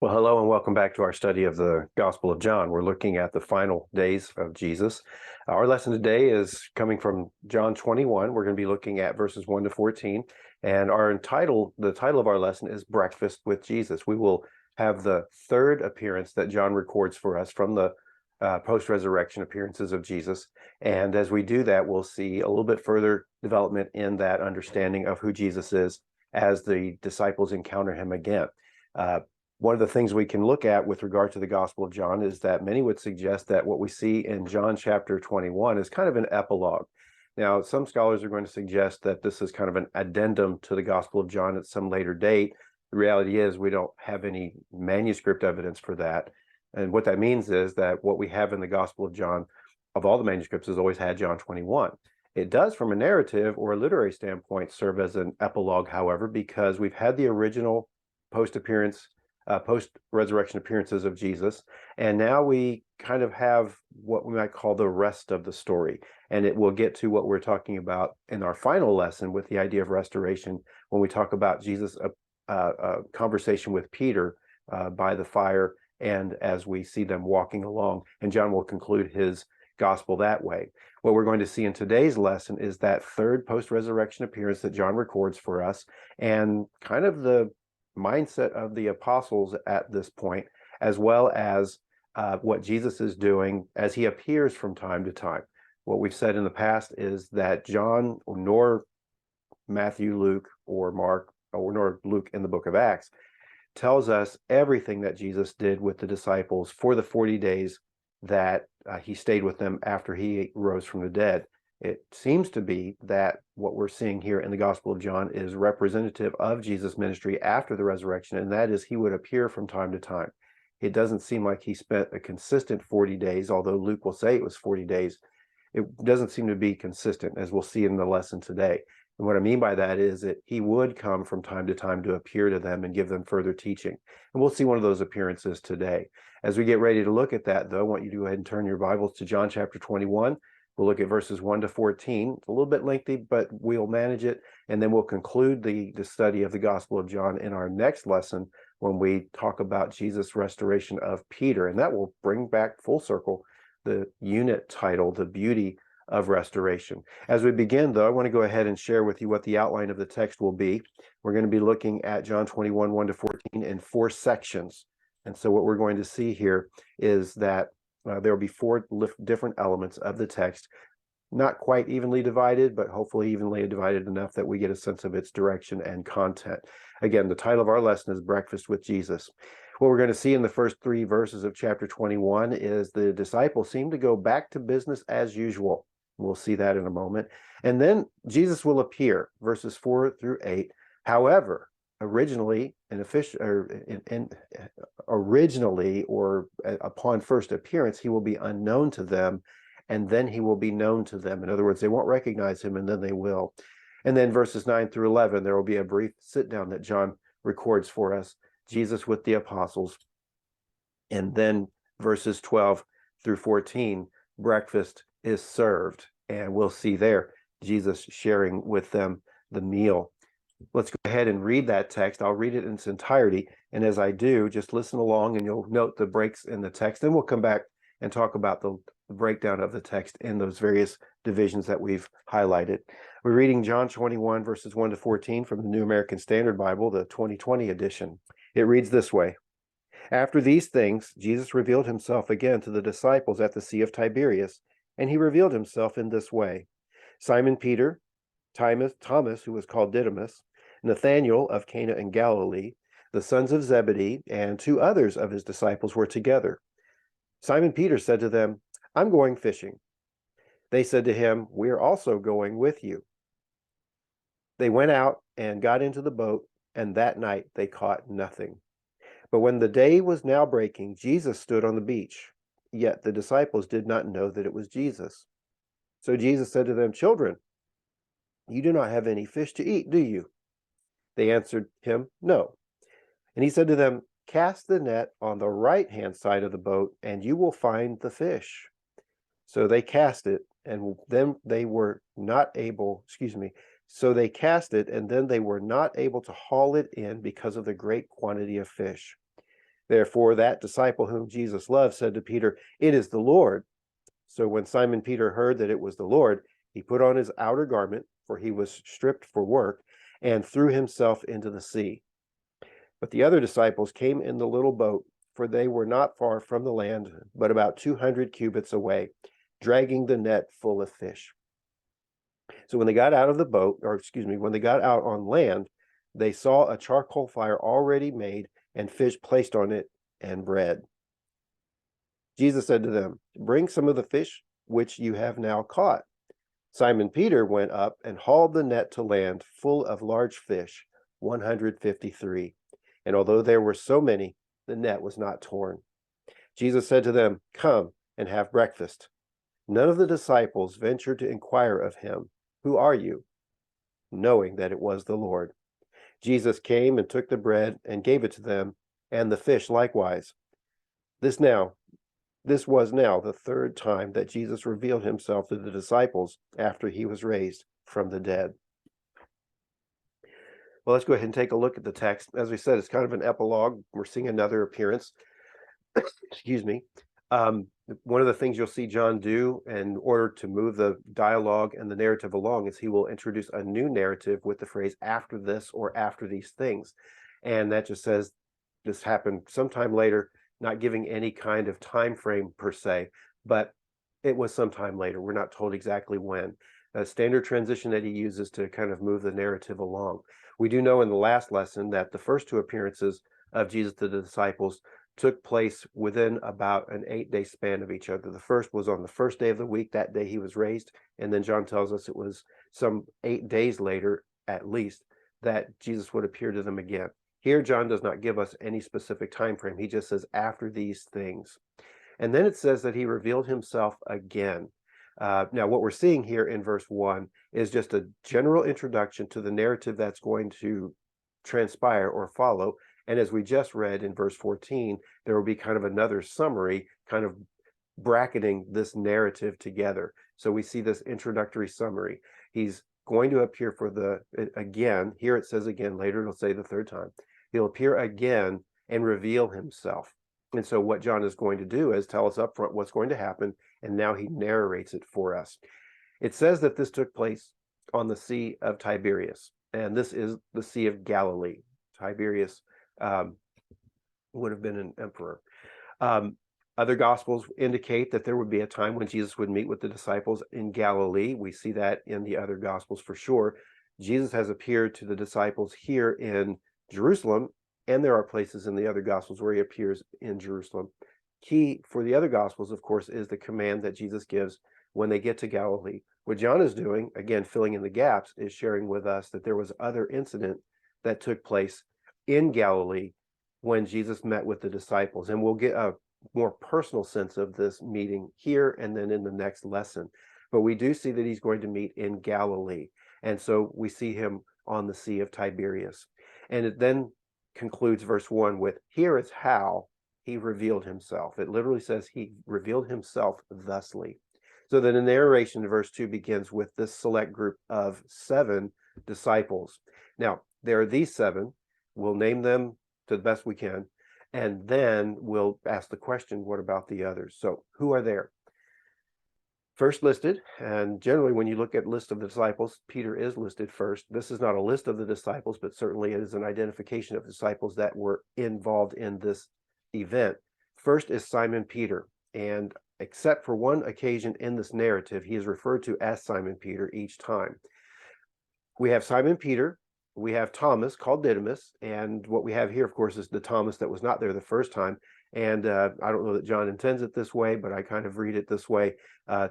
Well, hello and welcome back to our study of the Gospel of John. We're looking at the final days of Jesus. Our lesson today is coming from John 21. We're going to be looking at verses 1 to 14. And the title of our lesson is Breakfast with Jesus. We will have the third appearance that John records for us from the post-resurrection appearances of Jesus. And as we do that, we'll see a little bit further development in that understanding of who Jesus is as the disciples encounter him again. One of the things we can look at with regard to the Gospel of John is that many would suggest that what we see in John chapter 21 is kind of an epilogue. Now, some scholars are going to suggest that this is kind of an addendum to the Gospel of John at some later date. The reality is we don't have any manuscript evidence for that. And what that means is that what we have in the Gospel of John, of all the manuscripts, has always had John 21. It does, from a narrative or a literary standpoint, serve as an epilogue, however, because we've had the original post-resurrection appearances of Jesus, and now we kind of have what we might call the rest of the story. And it will get to what we're talking about in our final lesson with the idea of restoration when we talk about Jesus' conversation with Peter by the fire, and as we see them walking along. And John will conclude his gospel that way. What we're going to see in today's lesson is that third post-resurrection appearance that John records for us, and kind of the mindset of the apostles at this point, as well as what Jesus is doing as he appears from time to time. What we've said in the past is that John, nor Matthew, Luke, or Mark, or nor Luke in the book of Acts, tells us everything that Jesus did with the disciples for the 40 days that he stayed with them after he rose from the dead. It seems to be that what we're seeing here in the Gospel of John is representative of Jesus' ministry after the resurrection, and that is he would appear from time to time. It doesn't seem like he spent a consistent 40 days, although Luke will say it was 40 days. It doesn't seem to be consistent, as we'll see in the lesson today. And what I mean by that is that he would come from time to time to appear to them and give them further teaching. And we'll see one of those appearances today. As we get ready to look at that, though, I want you to go ahead and turn your Bibles to John chapter 21. We'll look at verses 1 to 14. It's a little bit lengthy, but we'll manage it. And then we'll conclude the study of the Gospel of John in our next lesson when we talk about Jesus' restoration of Peter. And that will bring back full circle the unit title, The Beauty of Restoration. As we begin, though, I want to go ahead and share with you what the outline of the text will be. We're going to be looking at John 21, 1 to 14 in 4 sections. And so what we're going to see here is that there will be 4 different elements of the text, not quite evenly divided, but hopefully evenly divided enough that we get a sense of its direction and content. Again, the title of our lesson is Breakfast with Jesus. What we're going to see in the first 3 verses of chapter 21 is the disciples seem to go back to business as usual. We'll see that in a moment. And then Jesus will appear, verses 4 through 8. However, originally or upon first appearance, he will be unknown to them, and then he will be known to them. In other words, they won't recognize him, and then they will. And then verses 9 through 11, there will be a brief sit down that John records for us, Jesus with the apostles. And then verses 12 through 14, breakfast is served, and we'll see there Jesus sharing with them the meal. Let's go ahead and read that text. I'll read it in its entirety, and as I do, just listen along and you'll note the breaks in the text. Then we'll come back and talk about the breakdown of the text in those various divisions that we've highlighted. We're reading John 21, verses 1 to 14 from the New American Standard Bible, the 2020 edition. It reads this way. After these things, Jesus revealed himself again to the disciples at the Sea of Tiberias, and he revealed himself in this way. Simon Peter, Thomas, who was called Didymus, Nathanael of Cana in Galilee, the sons of Zebedee, and 2 others of his disciples were together. Simon Peter said to them, "I'm going fishing." They said to him, "We are also going with you." They went out and got into the boat, and that night they caught nothing. But when the day was now breaking, Jesus stood on the beach. Yet the disciples did not know that it was Jesus. So Jesus said to them, "Children, you do not have any fish to eat, do you?" They answered him, "No." And he said to them, "Cast the net on the right-hand side of the boat, and you will find the fish." So they cast it, and then they were not able, so they cast it, and then they were not able to haul it in because of the great quantity of fish. Therefore, that disciple whom Jesus loved said to Peter, "It is the Lord." So when Simon Peter heard that it was the Lord, he put on his outer garment, for he was stripped for work, and threw himself into the sea. But the other disciples came in the little boat, for they were not far from the land, but about 200 cubits away, dragging the net full of fish. So when they got out of the boat, or excuse me, when they got out on land, they saw a charcoal fire already made and fish placed on it and bread. Jesus said to them, "Bring some of the fish which you have now caught." Simon Peter went up and hauled the net to land full of large fish, 153. And although there were so many, the net was not torn. Jesus said to them, "Come and have breakfast." None of the disciples ventured to inquire of him, "Who are you?" knowing that it was the Lord. Jesus came and took the bread and gave it to them, and the fish likewise. This was now the third time that Jesus revealed himself to the disciples after he was raised from the dead. Well, let's go ahead and take a look at the text. As we said, it's kind of an epilogue. We're seeing another appearance. Excuse me. One of the things you'll see John do in order to move the dialogue and the narrative along is he will introduce a new narrative with the phrase "after this" or "after these things." And that just says this happened sometime later, not giving any kind of time frame per se, but it was sometime later. We're not told exactly when. A standard transition that he uses to kind of move the narrative along. We do know in the last lesson that the first two appearances of Jesus to the disciples took place within about an 8-day span of each other. The first was on the first day of the week, that day he was raised, and then John tells us it was some 8 days later, at least, that Jesus would appear to them again. Here, John does not give us any specific time frame. He just says, "after these things." And then it says that he revealed himself again. Now, what we're seeing here in verse 1 is just a general introduction to the narrative that's going to transpire or follow. And as we just read in verse 14, there will be kind of another summary, kind of bracketing this narrative together. So we see this introductory summary. He's going to appear again. Here it says again, later it'll say the third time. He'll appear again and reveal himself. And so what John is going to do is tell us up front what's going to happen, and now he narrates it for us. It says that this took place on the Sea of Tiberias, and this is the Sea of Galilee. Tiberias would have been an emperor. Other gospels indicate that there would be a time when Jesus would meet with the disciples in Galilee. We see that in the other gospels for sure. Jesus has appeared to the disciples here in Jerusalem, and there are places in the other gospels where he appears in Jerusalem. Key for the other gospels, of course, is the command that Jesus gives when they get to Galilee. What John is doing, again, filling in the gaps, is sharing with us that there was other incident that took place in Galilee when Jesus met with the disciples. And we'll get a more personal sense of this meeting here and then in the next lesson. But we do see that he's going to meet in Galilee. And so we see him on the Sea of Tiberias. And it then concludes verse 1 with, "Here is how he revealed himself." It literally says he revealed himself thusly. So then the narration in verse 2 begins with this select group of 7 disciples. Now, there are these 7. We'll name them to the best we can, and then we'll ask the question, what about the others? So who are there? First listed, and generally when you look at list of the disciples, Peter is listed first. This is not a list of the disciples, but certainly it is an identification of disciples that were involved in this event. First is Simon Peter, and except for one occasion in this narrative, he is referred to as Simon Peter each time. We have Simon Peter, we have Thomas, called Didymus, and what we have here, of course, is the Thomas that was not there the first time. And I don't know that John intends it this way, but I kind of read it this way.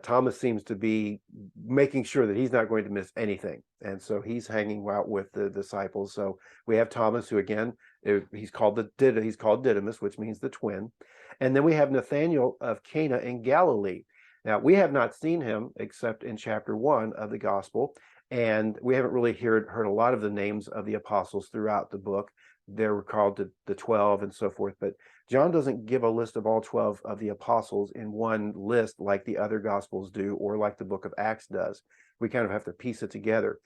Thomas seems to be making sure that he's not going to miss anything. And so he's hanging out with the disciples. So we have Thomas, who again, he's called Didymus, which means the twin. And then we have Nathanael of Cana in Galilee. Now, we have not seen him except in chapter 1 of the gospel. And we haven't really heard a lot of the names of the apostles throughout the book. They were called the 12 and so forth. But John doesn't give a list of all 12 of the apostles in one list like the other gospels do, or like the book of Acts does. We kind of have to piece it together.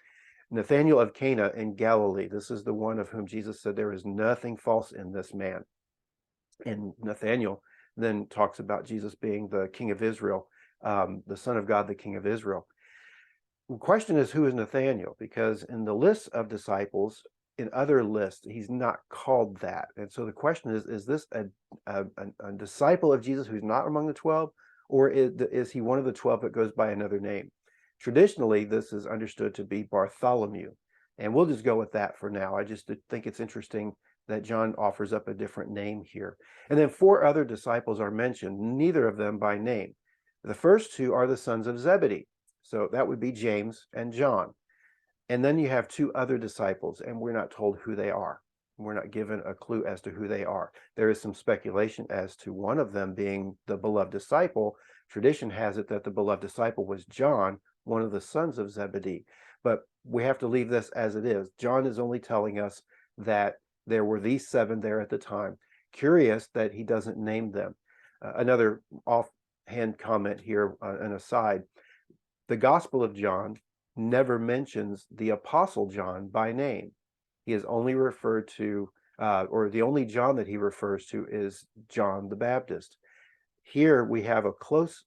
Nathanael of Cana in Galilee. This is the one of whom Jesus said there is nothing false in this man. And Nathaniel then talks about Jesus being the King of Israel, the Son of God, the King of Israel. The question is, who is Nathaniel? Because in the list of disciples, in other lists, he's not called that. And so the question is this a disciple of Jesus who's not among the 12, or is he one of the 12 that goes by another name? Traditionally, this is understood to be Bartholomew, and we'll just go with that for now. I just think it's interesting that John offers up a different name here. And then 4 other disciples are mentioned, neither of them by name. The first 2 are the sons of Zebedee. So that would be James and John. And then you have 2 other disciples, and we're not told who they are. We're not given a clue as to who they are. There is some speculation as to one of them being the beloved disciple. Tradition has it that the beloved disciple was John, one of the sons of Zebedee. But we have to leave this as it is. John is only telling us that there were these 7 there at the time. Curious that he doesn't name them. Another offhand comment here, an aside. The Gospel of John never mentions the Apostle John by name. He is only referred to, or the only John that he refers to is John the Baptist. Here we have a close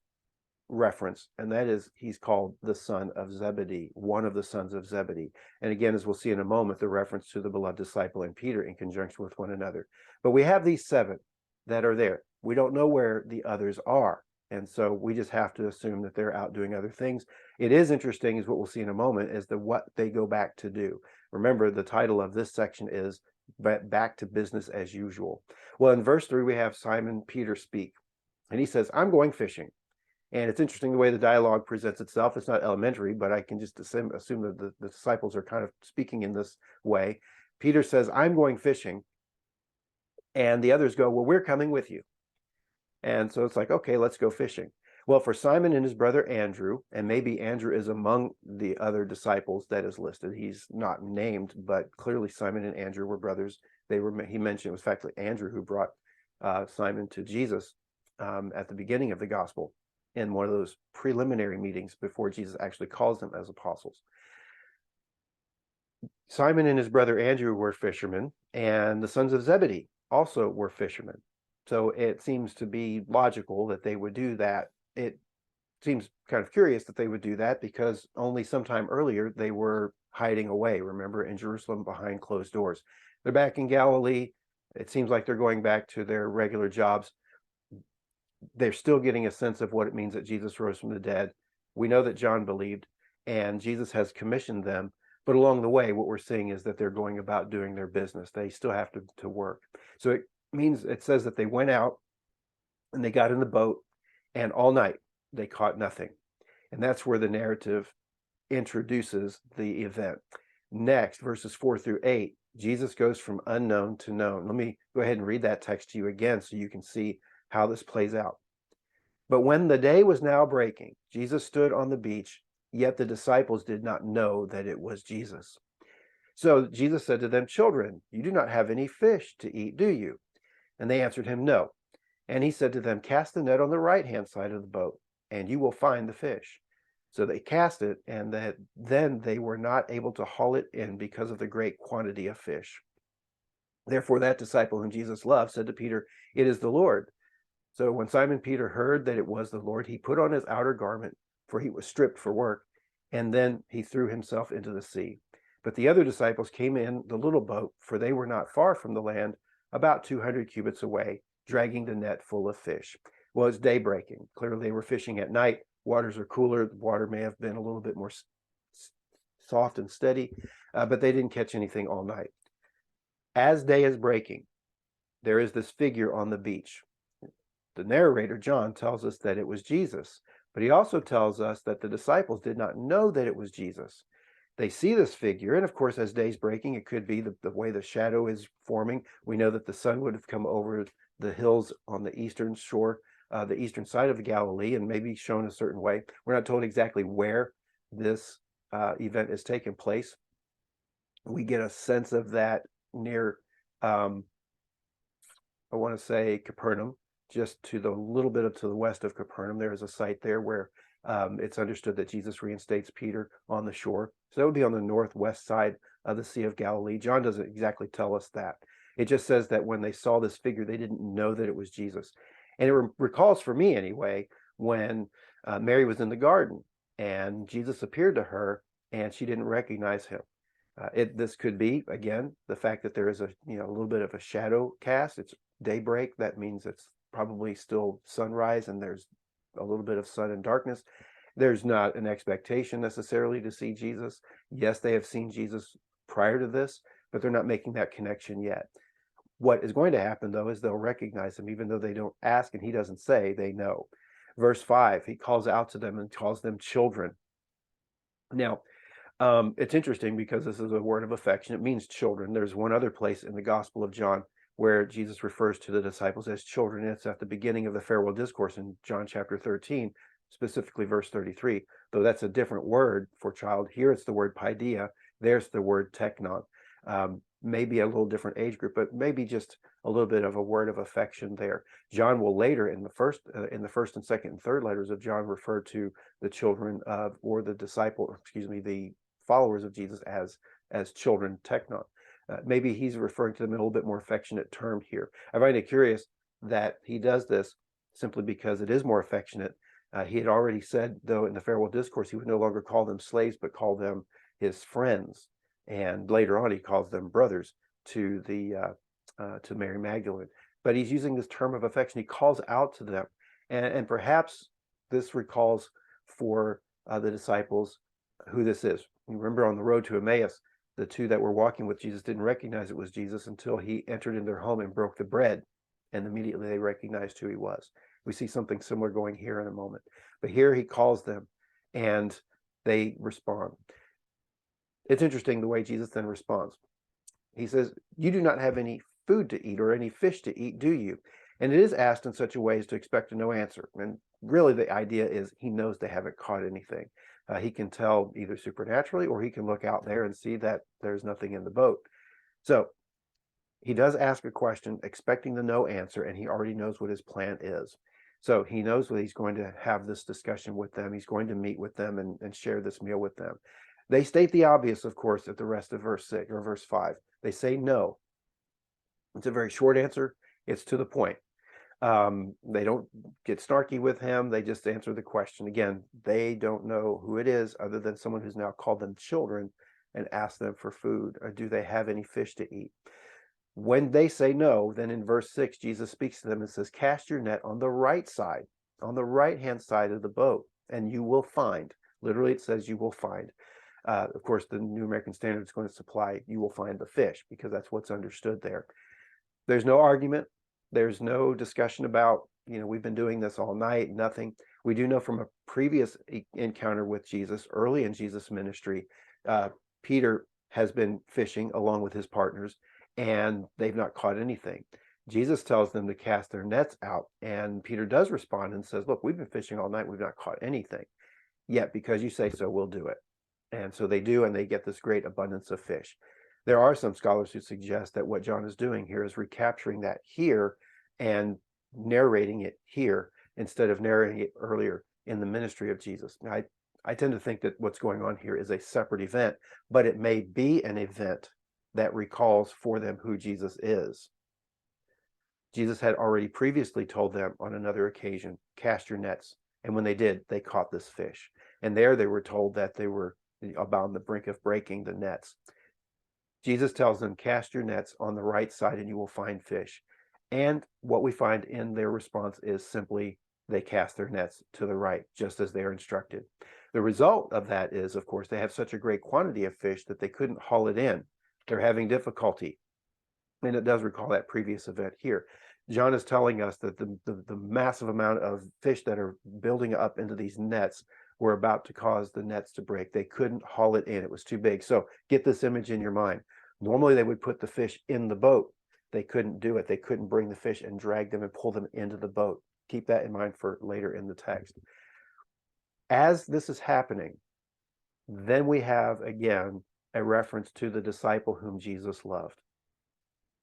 reference, and that is he's called the son of Zebedee, one of the sons of Zebedee. And again, as we'll see in a moment, the reference to the beloved disciple and Peter in conjunction with one another. But we have these 7 that are there. We don't know where the others are. And so we just have to assume that they're out doing other things. It is interesting, is what we'll see in a moment, is what they go back to do. Remember, the title of this section is Back to Business as Usual. Well, in verse 3, we have Simon Peter speak. And he says, I'm going fishing. And it's interesting the way the dialogue presents itself. It's not elementary, but I can just assume that the disciples are kind of speaking in this way. Peter says, I'm going fishing. And the others go, well, we're coming with you. And so it's like, okay, let's go fishing. Well, for Simon and his brother Andrew, and maybe Andrew is among the other disciples that is listed. He's not named, but clearly Simon and Andrew were brothers. He mentioned it was actually Andrew who brought Simon to Jesus at the beginning of the gospel, in one of those preliminary meetings before Jesus actually calls them as apostles. Simon and his brother Andrew were fishermen, and the sons of Zebedee also were fishermen. So it seems to be logical that they would do that. It seems kind of curious that they would do that because only sometime earlier they were hiding away, remember, in Jerusalem behind closed doors. They're back in Galilee. It seems like they're going back to their regular jobs. They're still getting a sense of what it means that Jesus rose from the dead. We know that John believed, and Jesus has commissioned them. But along the way, what we're seeing is that they're going about doing their business. They still have to work. So it says that they went out and they got in the boat, and all night they caught nothing. And that's where the narrative introduces the event. Next, verses 4 through 8, Jesus goes from unknown to known. Let me go ahead and read that text to you again so you can see how this plays out. But when the day was now breaking, Jesus stood on the beach, yet the disciples did not know that it was Jesus. So Jesus said to them, children, you do not have any fish to eat, do you? And they answered him, no. And he said to them, cast the net on the right-hand side of the boat, and you will find the fish. So they cast it, and then they were not able to haul it in because of the great quantity of fish. Therefore that disciple whom Jesus loved said to Peter, it is the Lord. So when Simon Peter heard that it was the Lord, he put on his outer garment, for he was stripped for work, and then he threw himself into the sea. But the other disciples came in the little boat, for they were not far from the land, about 200 cubits away, dragging the net full of fish. Well, it's day breaking. Clearly they were fishing at night. Waters are cooler. The water may have been a little bit more soft and steady, but they didn't catch anything all night. As day is breaking, there is this figure on the beach. The narrator, John, tells us that it was Jesus, but he also tells us that the disciples did not know that it was Jesus. They see this figure, and of course, as day's breaking, it could be the way the shadow is forming. We know that the sun would have come over the hills on the eastern shore, the eastern side of the Galilee, and maybe shown a certain way. We're not told exactly where this event is taking place. We get a sense of that near, I want to say, Capernaum, just to the little bit to the west of Capernaum. There is a site there where it's understood that Jesus reinstates Peter on the shore. So that would be on the northwest side of the Sea of Galilee. John doesn't exactly tell us that. It just says that when they saw this figure, they didn't know that it was Jesus. And it recalls, for me anyway, when Mary was in the garden and Jesus appeared to her and she didn't recognize him. This could be, again, the fact that there is a little bit of a shadow cast. It's daybreak. That means it's probably still sunrise and there's a little bit of sun and darkness. There's not an expectation necessarily to see Jesus. Yes, they have seen Jesus prior to this, but they're not making that connection yet. What is going to happen, though, is they'll recognize him, even though they don't ask and he doesn't say, they know. Verse 5, he calls out to them and calls them children. Now, it's interesting because this is a word of affection. It means children. There's one other place in the Gospel of John where Jesus refers to the disciples as children. It's at the beginning of the farewell discourse in John chapter 13, specifically verse 33, though that's a different word for child. Here it's the word paideia. There's the word teknon. Maybe a little different age group, but maybe just a little bit of a word of affection there. John will later in the first and second and third letters of John refer to the children of, or the the followers of Jesus as children, teknon. Maybe he's referring to them in a little bit more affectionate term here. I find it curious that he does this simply because it is more affectionate. He had already said, though, in the farewell discourse, he would no longer call them slaves, but call them his friends. And later on, he calls them brothers to Mary Magdalene. But he's using this term of affection. He calls out to them, and perhaps this recalls for the disciples who this is. You remember on the road to Emmaus, the two that were walking with Jesus didn't recognize it was Jesus until he entered in their home and broke the bread, and immediately they recognized who he was. We see something similar going here in a moment. But here he calls them, and they respond. It's interesting the way Jesus then responds. He says, "You do not have any food to eat or any fish to eat, do you?" And it is asked in such a way as to expect no answer. And really the idea is he knows they haven't caught anything. He can tell either supernaturally or he can look out there and see that there's nothing in the boat. So he does ask a question expecting the no answer, and he already knows what his plan is. So he knows that he's going to have this discussion with them. He's going to meet with them and share this meal with them. They state the obvious, of course, at the rest of verse 6 or verse 5. They say no. It's a very short answer. It's to the point. They don't get snarky with him. They just answer the question. Again, they don't know who it is other than someone who's now called them children and asked them for food, or do they have any fish to eat? When they say no, then in verse 6, Jesus speaks to them and says, "Cast your net on the right side, on the right-hand side of the boat, and you will find." Literally, it says you will find. Of course, the New American Standard is going to supply "you will find the fish" because that's what's understood there. There's no argument. There's no discussion about, we've been doing this all night, nothing. We do know from a previous encounter with Jesus, early in Jesus' ministry, Peter has been fishing along with his partners, and they've not caught anything. Jesus tells them to cast their nets out, and Peter does respond and says, "Look, we've been fishing all night. We've not caught anything. Yet, because you say so, we'll do it." And so they do, and they get this great abundance of fish. There are some scholars who suggest that what John is doing here is recapturing that here and narrating it here instead of narrating it earlier in the ministry of Jesus. Now, I tend to think that what's going on here is a separate event, but it may be an event that recalls for them who Jesus is. Jesus had already previously told them on another occasion, "Cast your nets." And when they did, they caught this fish. And there they were told that they were about on the brink of breaking the nets. Jesus tells them, "Cast your nets on the right side and you will find fish." And what we find in their response is simply they cast their nets to the right, just as they are instructed. The result of that is, of course, they have such a great quantity of fish that they couldn't haul it in. They're having difficulty. And it does recall that previous event here. John is telling us that the massive amount of fish that are building up into these nets were about to cause the nets to break. They couldn't haul it in. It was too big. So get this image in your mind. Normally they would put the fish in the boat. They couldn't do it. They couldn't bring the fish and drag them and pull them into the boat. Keep that in mind for later in the text. As this is happening, then we have again a reference to the disciple whom Jesus loved.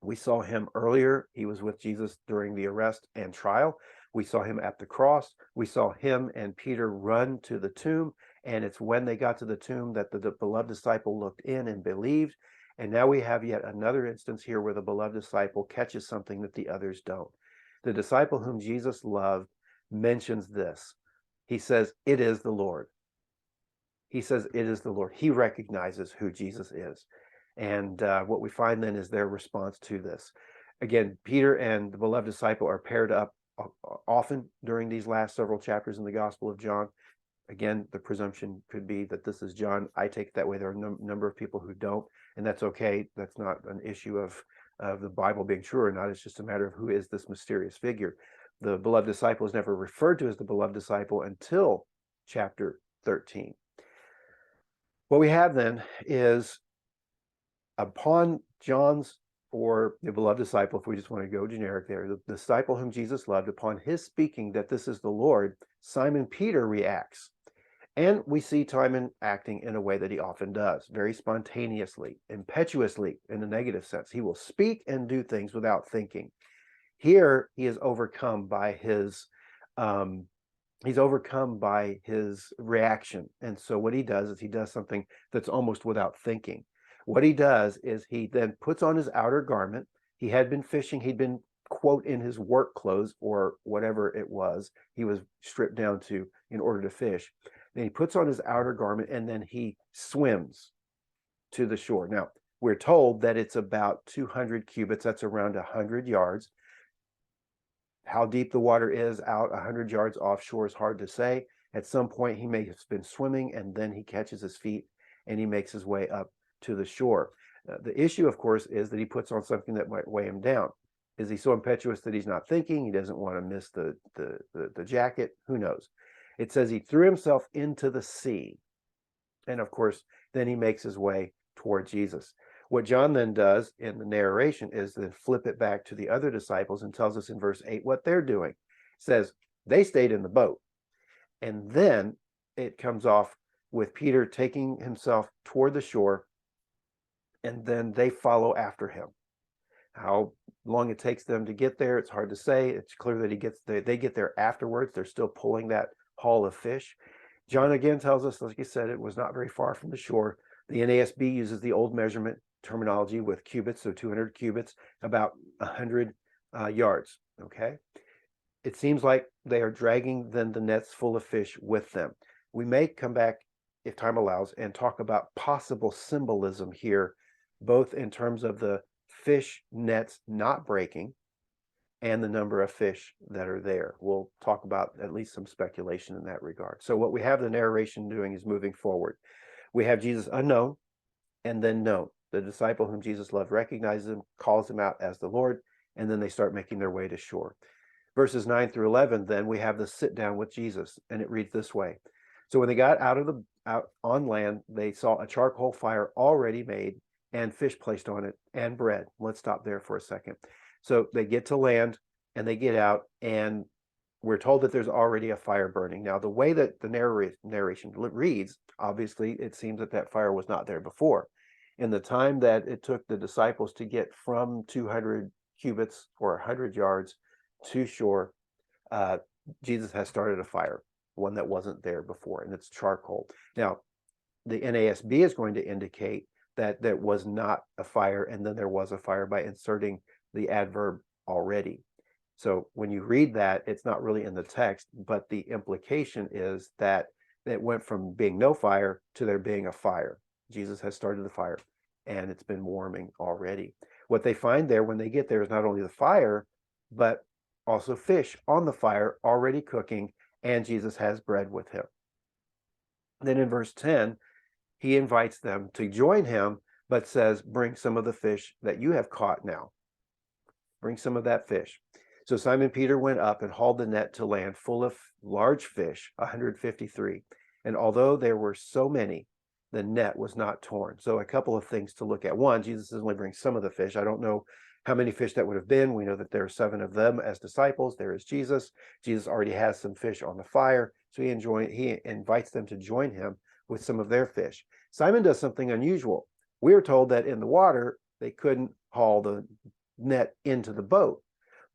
We saw him earlier. He was with Jesus during the arrest and trial. We saw him at the cross. We saw him and Peter run to the tomb. And it's when they got to the tomb that the beloved disciple looked in and believed. And now we have yet another instance here where the beloved disciple catches something that the others don't. The disciple whom Jesus loved mentions this. He says, "It is the Lord." He says, "It is the Lord." He recognizes who Jesus is. And what we find then is their response to this. Again, Peter and the beloved disciple are paired up often during these last several chapters in the Gospel of John. Again, the presumption could be that this is John. I take it that way. There are a number of people who don't, and that's okay. That's not an issue of the Bible being true or not. It's just a matter of who is this mysterious figure. The beloved disciple is never referred to as the beloved disciple until chapter 13. What we have then is upon John's, or the beloved disciple, if we just want to go generic there, the disciple whom Jesus loved, upon his speaking that this is the Lord, Simon Peter reacts. And we see Simon acting in a way that he often does, very spontaneously, impetuously, in the negative sense. He will speak and do things without thinking. Here, he is overcome by his reaction. And so what he does is he does something that's almost without thinking. What he does is he then puts on his outer garment. He had been fishing. He'd been, quote, in his work clothes or whatever it was he was stripped down to in order to fish. Then he puts on his outer garment and then he swims to the shore. Now, we're told that it's about 200 cubits. That's around 100 yards. How deep the water is out 100 yards offshore is hard to say. At some point, he may have been swimming and then he catches his feet and he makes his way up to the shore. The issue, of course, is that he puts on something that might weigh him down. Is he so impetuous that he's not thinking? He doesn't want to miss the jacket? Who knows? It says he threw himself into the sea. And of course, then he makes his way toward Jesus. What John then does in the narration is then flip it back to the other disciples and tells us in verse 8 what they're doing. It says they stayed in the boat. And then it comes off with Peter taking himself toward the shore, and then they follow after him. How long it takes them to get there, it's hard to say. It's clear that they get there afterwards. They're still pulling that haul of fish. John again tells us, like you said, it was not very far from the shore. The NASB uses the old measurement terminology with cubits, so 200 cubits, about 100 yards, okay? It seems like they are dragging then the nets full of fish with them. We may come back, if time allows, and talk about possible symbolism here, both in terms of the fish nets not breaking and the number of fish that are there. We'll talk about at least some speculation in that regard. So what we have the narration doing is moving forward. We have Jesus unknown and then known. The disciple whom Jesus loved recognizes him, calls him out as the Lord, and then they start making their way to shore. Verses 9 through 11, then we have the sit down with Jesus, and it reads this way. So when they got out on land, they saw a charcoal fire already made and fish placed on it and bread. Let's stop there for a second. So they get to land and they get out, and we're told that there's already a fire burning. Now, the way that the narration reads, obviously, it seems that that fire was not there before. In the time that it took the disciples to get from 200 cubits or 100 yards to shore, Jesus has started a fire, one that wasn't there before, and it's charcoal. Now, the NASB is going to indicate that there was not a fire, and then there was a fire by inserting the adverb already. So when you read that, it's not really in the text, but the implication is that it went from being no fire to there being a fire. Jesus has started the fire, and it's been warming already. What they find there when they get there is not only the fire, but also fish on the fire already cooking, and Jesus has bread with him. Then in verse 10, he invites them to join him, but says, bring some of the fish that you have caught now. Bring some of that fish. So Simon Peter went up and hauled the net to land full of large fish, 153. And although there were so many, the net was not torn. So a couple of things to look at. One, Jesus is only bringing some of the fish. I don't know how many fish that would have been. We know that there are 7 of them as disciples. There is Jesus. Jesus already has some fish on the fire. So he invites them to join him with some of their fish. Simon does something unusual. We are told that in the water, they couldn't haul the net into the boat.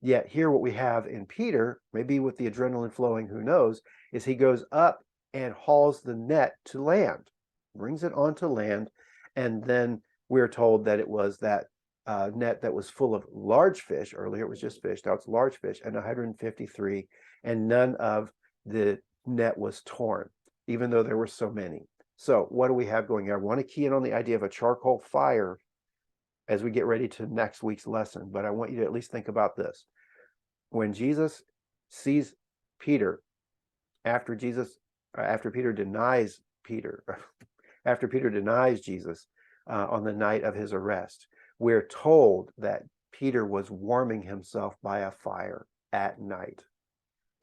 Yet here what we have in Peter, maybe with the adrenaline flowing, who knows, is he goes up and hauls the net to land, brings it onto land, and then we're told that it was that net that was full of large fish. Earlier it was just fish, now it's large fish, and 153, and none of the net was torn, even though there were so many. So what do we have going here? I want to key in on the idea of a charcoal fire as we get ready to next week's lesson, but I want you to at least think about this. When Jesus sees Peter, after Peter denies Jesus on the night of his arrest, we're told that Peter was warming himself by a fire at night.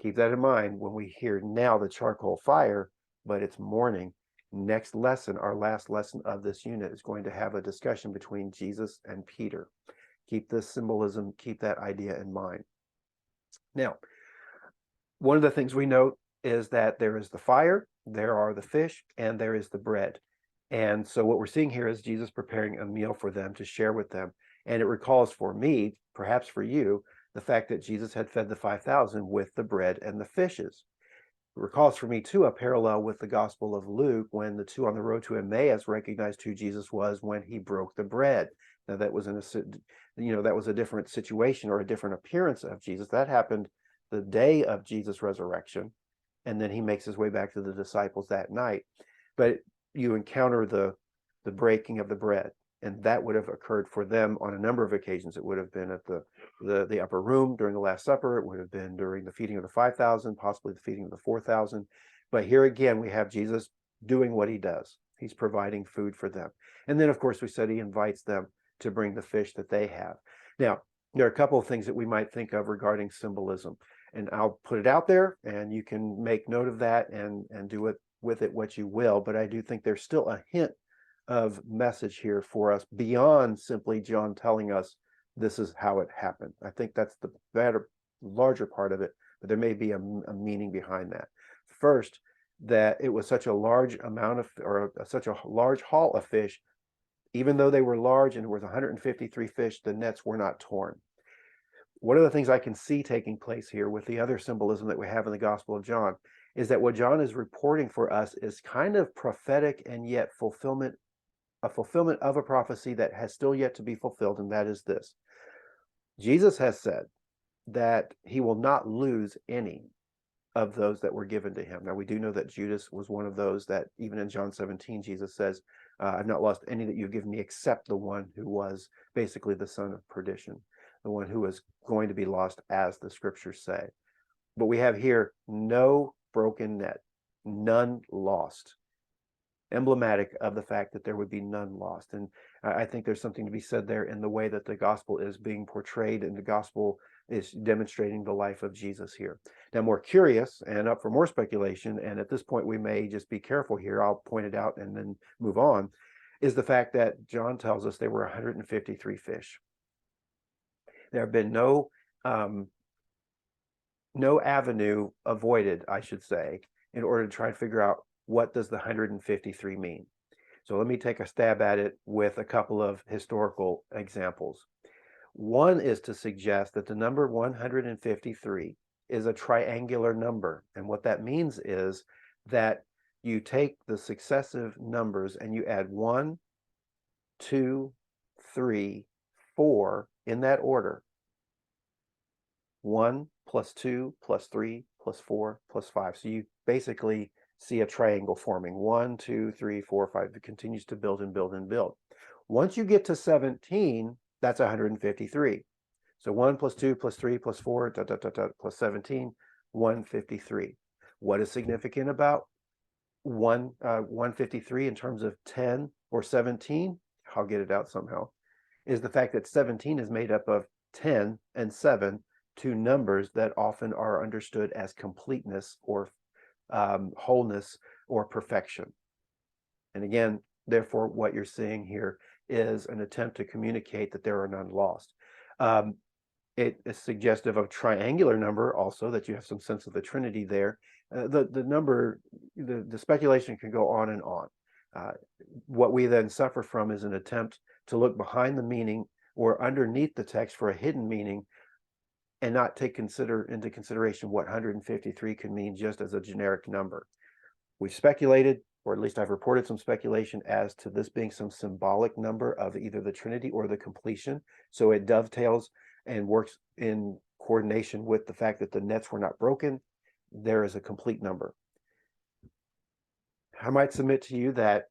Keep that in mind when we hear now the charcoal fire, but it's morning. Next lesson, our last lesson of this unit, is going to have a discussion between Jesus and Peter. Keep this symbolism, keep that idea in mind. Now, one of the things we note is that there is the fire, there are the fish, and there is the bread. And so what we're seeing here is Jesus preparing a meal for them to share with them. And it recalls for me, perhaps for you, the fact that Jesus had fed the 5,000 with the bread and the fishes. It recalls for me too a parallel with the Gospel of Luke, when the two on the road to Emmaus recognized who Jesus was when he broke the bread. Now that was that was a different situation or a different appearance of Jesus. That happened the day of Jesus' resurrection, and then he makes his way back to the disciples that night. But you encounter the breaking of the bread, and that would have occurred for them on a number of occasions. It would have been at the upper room during the Last Supper. It would have been during the feeding of the 5,000, possibly the feeding of the 4,000. But here again, we have Jesus doing what he does. He's providing food for them. And then, of course, we said he invites them to bring the fish that they have. Now, there are a couple of things that we might think of regarding symbolism, and I'll put it out there, and you can make note of that and do it with it what you will. But I do think there's still a hint of message here for us beyond simply John telling us this is how it happened. I think that's the larger part of it, but there may be a meaning behind that. First, that it was such a large amount of, or such a large haul of fish, even though they were large and there was 153 fish, the nets were not torn. One of the things I can see taking place here with the other symbolism that we have in the Gospel of John is that what John is reporting for us is kind of prophetic and yet a fulfillment of a prophecy that has still yet to be fulfilled, and that is this. Jesus has said that he will not lose any of those that were given to him. Now, we do know that Judas was one of those that, even in John 17, Jesus says, I've not lost any that you've given me except the one who was basically the son of perdition, the one who was going to be lost, as the scriptures say. But we have here no broken net, none lost, emblematic of the fact that there would be none lost. And I think there's something to be said there in the way that the gospel is being portrayed, and the gospel is demonstrating the life of Jesus here. Now, more curious and up for more speculation, and at this point we may just be careful here, I'll point it out and then move on, is the fact that John tells us there were 153 fish. There have been no avenue avoided, I should say, in order to try and figure out what does the 153 mean. So let me take a stab at it with a couple of historical examples. One is to suggest that the number 153 is a triangular number. And what that means is that you take the successive numbers and you add 1, 2, 3, 4 in that order. 1 plus 2 plus 3 plus 4 plus 5. So you basically see a triangle forming. 1, 2, 3, 4, 5. It continues to build and build and build. Once you get to 17, that's 153. So 1 plus 2 plus 3 plus 4 plus 17, 153. What is significant about 153 in terms of 10 or 17? I'll get it out somehow. Is the fact that 17 is made up of 10 and 7, two numbers that often are understood as completeness or wholeness or perfection. And again, therefore, what you're seeing here is an attempt to communicate that there are none lost. It is suggestive of triangular number also, that you have some sense of the Trinity there. The speculation can go on and on. What we then suffer from is an attempt to look behind the meaning or underneath the text for a hidden meaning, and not take into consideration what 153 could mean just as a generic number. We've speculated, or at least I've reported some speculation as to this being some symbolic number of either the Trinity or the completion. So it dovetails and works in coordination with the fact that the nets were not broken. There is a complete number. I might submit to you that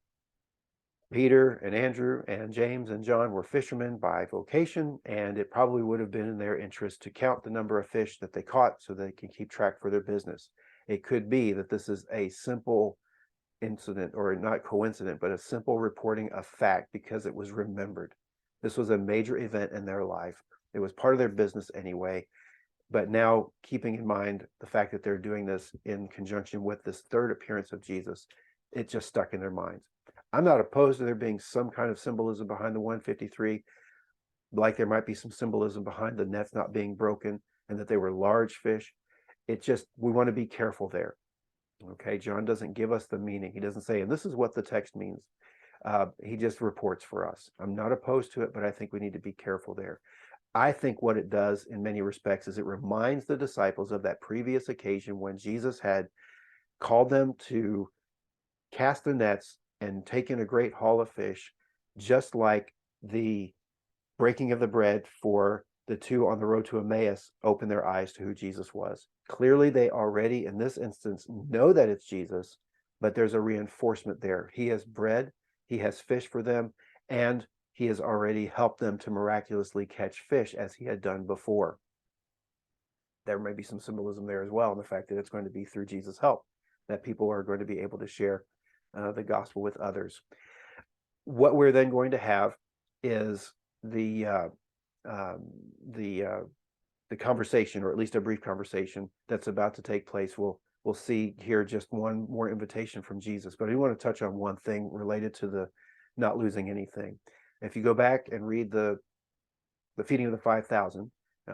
Peter and Andrew and James and John were fishermen by vocation, and it probably would have been in their interest to count the number of fish that they caught so they can keep track for their business. It could be that this is a simple incident, or not coincident, but a simple reporting of fact because it was remembered. This was a major event in their life. It was part of their business anyway. But now, keeping in mind the fact that they're doing this in conjunction with this third appearance of Jesus, it just stuck in their minds. I'm not opposed to there being some kind of symbolism behind the 153, like there might be some symbolism behind the nets not being broken and that they were large fish. It just, we want to be careful there. Okay, John doesn't give us the meaning. He doesn't say, and this is what the text means. He just reports for us. I'm not opposed to it, but I think we need to be careful there. I think what it does in many respects is it reminds the disciples of that previous occasion when Jesus had called them to cast the nets and take in a great haul of fish, just like the breaking of the bread for the two on the road to Emmaus opened their eyes to who Jesus was. Clearly, they already, in this instance, know that it's Jesus, but there's a reinforcement there. He has bread, he has fish for them, and he has already helped them to miraculously catch fish as he had done before. There may be some symbolism there as well, in the fact that it's going to be through Jesus' help that people are going to be able to share the gospel with others. What we're then going to have is the conversation, or at least a brief conversation that's about to take place. We'll see here just one more invitation from Jesus, but I do want to touch on one thing related to the not losing anything. If you go back and read the feeding of the 5,000,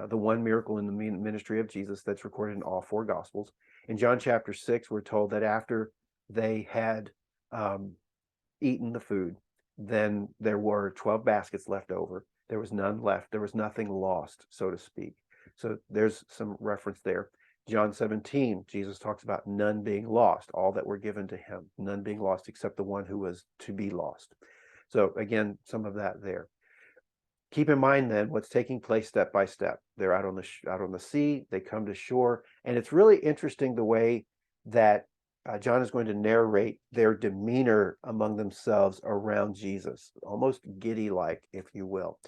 the one miracle in the ministry of Jesus that's recorded in all four Gospels, in John chapter 6, we're told that after they had eaten the food, then there were 12 baskets left over. There was none left. There was nothing lost, so to speak. So there's some reference there. John 17, Jesus talks about none being lost, all that were given to him, none being lost except the one who was to be lost. So again, some of that there. Keep in mind then what's taking place step by step. They're out on the sea, they come to shore, and it's really interesting the way that John is going to narrate their demeanor among themselves around Jesus, almost giddy-like, if you will.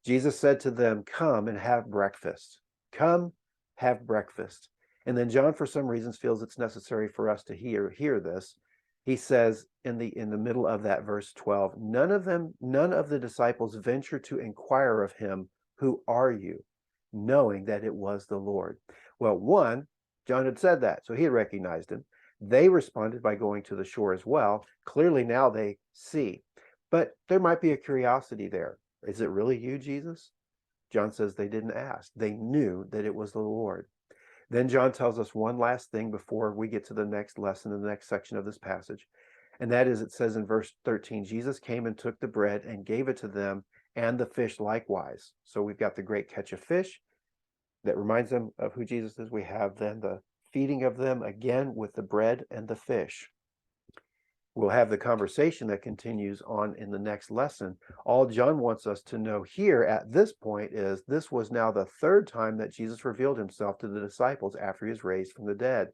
Jesus said to them, "Come and have breakfast. Come, have breakfast." And then John, for some reasons, feels it's necessary for us to hear this. He says in the middle of that verse 12, none of the disciples ventured to inquire of him, "Who are you?" knowing that it was the Lord. Well, one, John had said that, so he had recognized him. They responded by going to the shore as well. Clearly now they see, but there might be a curiosity there. Is it really you, Jesus? John says they didn't ask. They knew that it was the Lord. Then John tells us one last thing before we get to the next lesson, in the next section of this passage. And that is, it says in verse 13, Jesus came and took the bread and gave it to them, and the fish likewise. So we've got the great catch of fish that reminds them of who Jesus is. We have then the feeding of them again with the bread and the fish. We'll have the conversation that continues on in the next lesson. All John wants us to know here at this point is this was now the third time that Jesus revealed himself to the disciples after he was raised from the dead.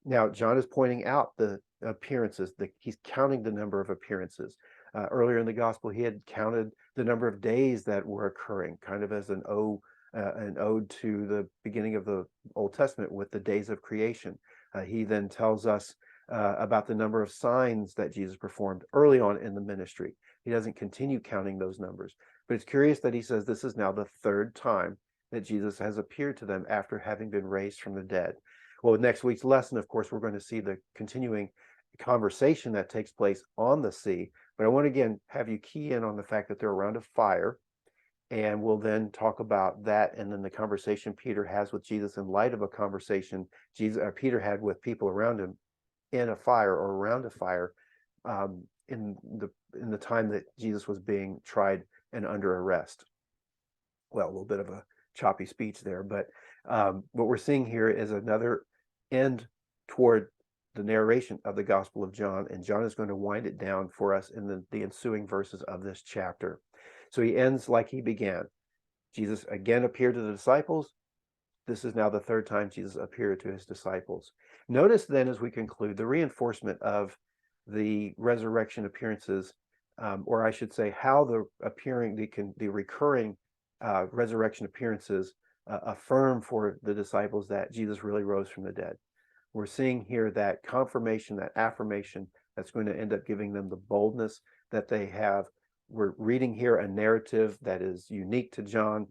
Now, John is pointing out the appearances, he's counting the number of appearances. Earlier in the gospel, he had counted the number of days that were occurring, kind of as an ode to the beginning of the Old Testament with the days of creation. He then tells us about the number of signs that Jesus performed early on in the ministry. He doesn't continue counting those numbers, but it's curious that he says this is now the third time that Jesus has appeared to them after having been raised from the dead. Well, with next week's lesson, of course, we're going to see the continuing conversation that takes place on the sea, but I want to again have you key in on the fact that they're around a fire, and we'll then talk about that and then the conversation Peter has with Jesus in light of a conversation Peter had with people around him in a fire or around a fire in the time that Jesus was being tried and under arrest. Well, a little bit of a choppy speech there, but what we're seeing here is another end toward the narration of the Gospel of John, and John is going to wind it down for us in the ensuing verses of this chapter. So he ends like he began. Jesus again appeared to the disciples. This is now the third time Jesus appeared to his disciples. Notice then, as we conclude, the reinforcement of the resurrection appearances, or I should say, how the recurring resurrection appearances affirm for the disciples that Jesus really rose from the dead. We're seeing here that confirmation, that affirmation that's going to end up giving them the boldness that they have. We're reading here a narrative that is unique to John.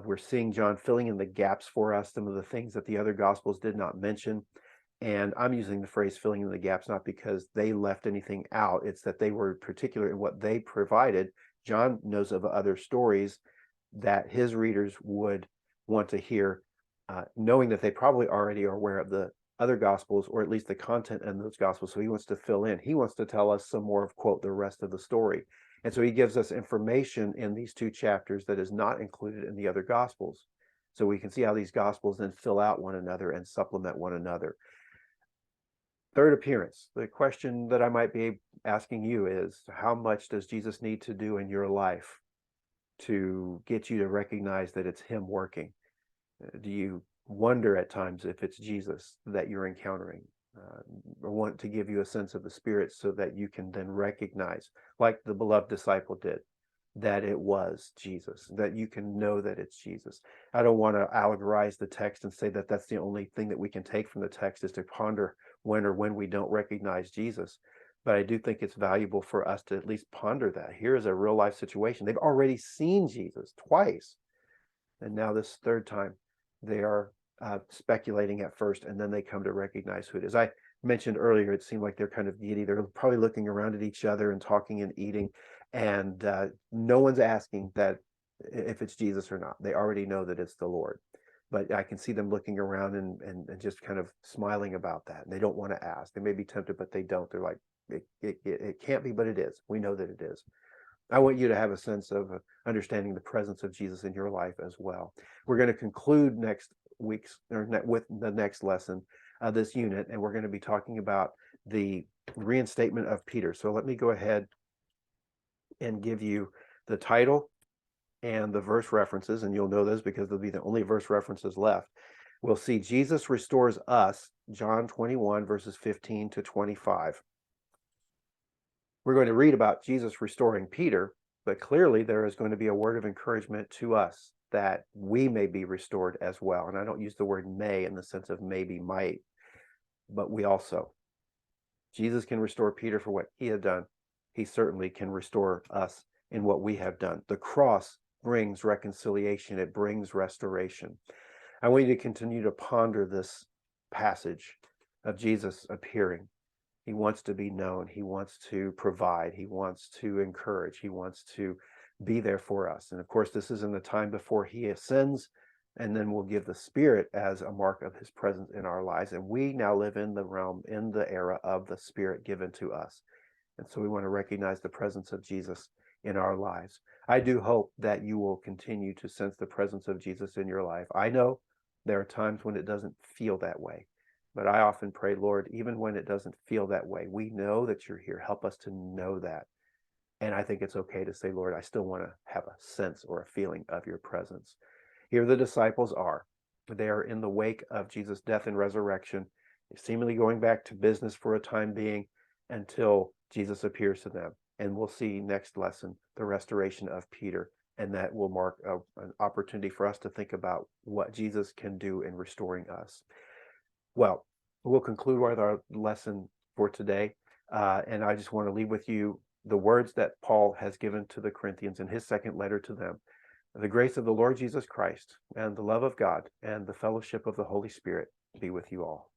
We're seeing John filling in the gaps for us, some of the things that the other Gospels did not mention. And I'm using the phrase filling in the gaps not because they left anything out. It's that they were particular in what they provided. John knows of other stories that his readers would want to hear, knowing that they probably already are aware of the other Gospels, or at least the content in those Gospels. So he wants to fill in. He wants to tell us some more of, quote, the rest of the story. And so he gives us information in these two chapters that is not included in the other Gospels. So we can see how these Gospels then fill out one another and supplement one another. Third appearance. The question that I might be asking you is, how much does Jesus need to do in your life to get you to recognize that it's him working? Do you wonder at times if it's Jesus that you're encountering? Or want to give you a sense of the Spirit so that you can then recognize, like the beloved disciple did, that it was Jesus, that you can know that it's Jesus. I don't want to allegorize the text and say that that's the only thing that we can take from the text is to ponder when we don't recognize Jesus. But I do think it's valuable for us to at least ponder that. Here is a real life situation. They've already seen Jesus twice. And now this third time, they are speculating at first, and then they come to recognize who it is. I mentioned earlier, it seemed like they're kind of giddy. They're probably looking around at each other and talking and eating, and no one's asking that if it's Jesus or not. They already know that it's the Lord. But I can see them looking around and just kind of smiling about that. And they don't want to ask. They may be tempted, but they don't. They're like, it can't be, but it is. We know that it is. I want you to have a sense of understanding the presence of Jesus in your life as well. We're going to conclude next week's with the next lesson, this unit, and we're going to be talking about the reinstatement of Peter. So let me go ahead and give you the title and the verse references, and you'll know those because they'll be the only verse references left. We'll see Jesus restores us, John 21, verses 15 to 25. We're going to read about Jesus restoring Peter, but clearly there is going to be a word of encouragement to us that we may be restored as well. And I don't use the word may in the sense of maybe, might, but we also. Jesus can restore Peter for what he had done. He certainly can restore us in what we have done. The cross brings reconciliation. It brings restoration. I want you to continue to ponder this passage of Jesus appearing. He wants to be known. He wants to provide. He wants to encourage. He wants to be there for us. And of course, this is in the time before he ascends, and then we'll give the Spirit as a mark of his presence in our lives. And we now live in the realm, in the era of the Spirit given to us. And so we want to recognize the presence of Jesus in our lives. I do hope that you will continue to sense the presence of Jesus in your life. I know there are times when it doesn't feel that way. But I often pray, Lord, even when it doesn't feel that way, we know that you're here. Help us to know that. And I think it's okay to say, Lord, I still want to have a sense or a feeling of your presence. Here the disciples are. They are in the wake of Jesus' death and resurrection, seemingly going back to business for a time being until Jesus appears to them. And we'll see next lesson, the restoration of Peter. And that will mark an opportunity for us to think about what Jesus can do in restoring us. Well, we'll conclude with our lesson for today. And I just want to leave with you the words that Paul has given to the Corinthians in his second letter to them. The grace of the Lord Jesus Christ and the love of God and the fellowship of the Holy Spirit be with you all.